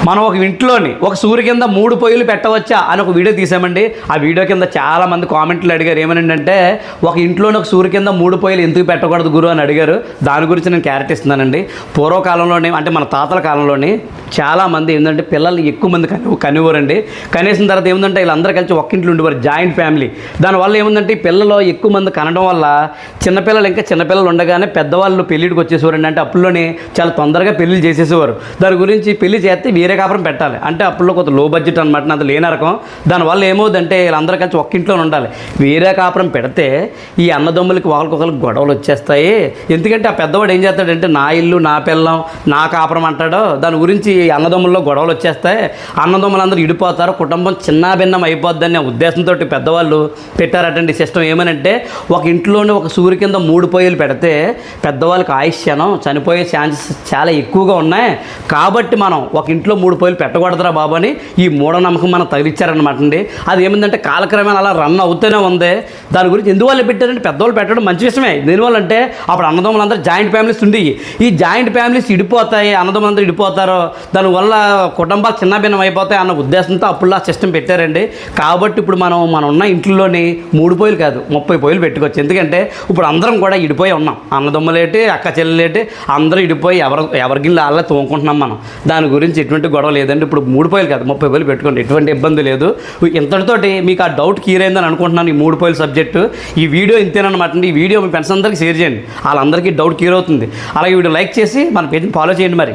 మనం ఒక ఇంట్లోని ఒక సూర్య కింద 3 పొయ్యిలు పెట్టవచ్చా అని ఒక వీడియో తీసామండి. ఆ వీడియో కింద చాలామంది కామెంట్లు అడిగారు. ఏమనంటే ఒక ఇంట్లోని ఒక సూర్య కింద 3 పొయ్యిలు ఎందుకు పెట్టకూడదు గురు అని అడిగారు. దాని గురించి నేను క్లారిటీ ఇస్తున్నానండి. పూర్వకాలంలోనే అంటే మన తాతల కాలంలోని చాలామంది ఏంటంటే పిల్లలు ఎక్కువ మంది కనివ్వరండి. కనేసిన తర్వాత ఏముందంటే వీళ్ళందరూ కలిసి ఒక్క ఇంట్లో ఉండేవారు, జాయింట్ ఫ్యామిలీ. దానివల్ల ఏముందంటే పిల్లలు ఎక్కువ మంది కనడం వల్ల చిన్నపిల్లలు ఉండగానే పెద్దవాళ్ళు పెళ్ళిడికి వచ్చేసేవారండి. అంటే అప్పుల్లోనే చాలా తొందరగా పెళ్ళిళ్ళు చేసేసేవారు. దాని గురించి పెళ్లి చేస్తే వేరే కాపురం పెట్టాలి అంటే అప్పుల్లో కొంత లో బడ్జెట్ అనమాట, అంత లేని రకం. దానివల్ల ఏమవుతుందంటే వీళ్ళందరూ కలిసి ఒక్క ఇంట్లోనే ఉండాలి. వేరే కాపురం పెడితే ఈ అన్నదమ్ములకి ఒకరికొకరికి గొడవలు వచ్చేస్తాయి. ఎందుకంటే ఆ పెద్దవాడు ఏం చేస్తాడంటే నా ఇల్లు నా పిల్లం నా కాపురం అంటాడో. దాని గురించి అన్నదమ్ముల్లో గొడవలు వచ్చేస్తాయి, అన్నదమ్ములందరూ ఇడిపోతారు, కుటుంబం చిన్నాభిన్నం అయిపోద్దనే ఉద్దేశంతో పెద్దవాళ్ళు పెట్టారటండి సిస్టమ్. ఏమనంటే ఒక ఇంట్లోనే ఒక సూర్య కింద 3 పొయ్యిలు పెడితే పెద్దవాళ్ళకి ఆయుష్యానం చనిపోయే ఛాన్సెస్ చాలా ఎక్కువగా ఉన్నాయి. కాబట్టి మనం ఒక ఇంట్లో 3 పొయ్యిలు పెట్టకూడదురా బాబు అని ఈ మూఢనమ్మకం మనం తగిలిచ్చారనమాట అండి. అది ఏమిందంటే కాలక్రమేణా అలా రన్ అవుతూనే ఉంది. దాని గురించి ఎందువల్ల పెట్టారంటే పెద్దవాళ్ళు పెట్టడం మంచి విషయమే. దీనివల్ల అంటే అప్పుడు అన్నదమ్ములందరూ జాయింట్ ఫ్యామిలీస్ ఉండేవి. ఈ జాయింట్ ఫ్యామిలీస్ ఇడిపోతాయి, అన్నదమ్ములందరూ ఇడిపోతారు, దానివల్ల కుటుంబాలు చిన్నభిన్నం అయిపోతాయి అన్న ఉద్దేశంతో అప్పుడు ఆ సిస్టమ్ పెట్టారండి. కాబట్టి ఇప్పుడు మనం ఉన్న ఇంట్లోని 3 పొయ్యిలు కాదు 30 పొయ్యిలు పెట్టుకోవచ్చు. ఎందుకంటే ఇప్పుడు అందరం కూడా ఇడిపోయి ఉన్నాం, అన్నదమ్ములేటి అక్క చెల్లెలేటి అందరూ ఇడిపోయి ఎవరి గిన్నెలు వాళ్ళే తోముకుంటున్నాం మనం. దాని గురించి ఎటువంటి గొడవ లేదండి. ఇప్పుడు 3 పొయ్యిలు కాదు 30 పొయ్యిలు పెట్టుకోండి, ఎటువంటి ఇబ్బంది లేదు. ఇంతటితోటి మీకు ఆ డౌట్ క్లియర్ అయిందని అనుకుంటున్నాను. ఈ 3 పొయ్యిల సబ్జెక్టు ఈ వీడియో ఇంతేనమాట అండి. ఈ వీడియో మీ ఫ్రెండ్స్ అందరికీ షేర్ చేయండి, వాళ్ళందరికీ డౌట్ క్లియర్ అవుతుంది. అలాగే వీడియో లైక్ చేసి మన పేజ్ని ఫాలో చేయండి మరి.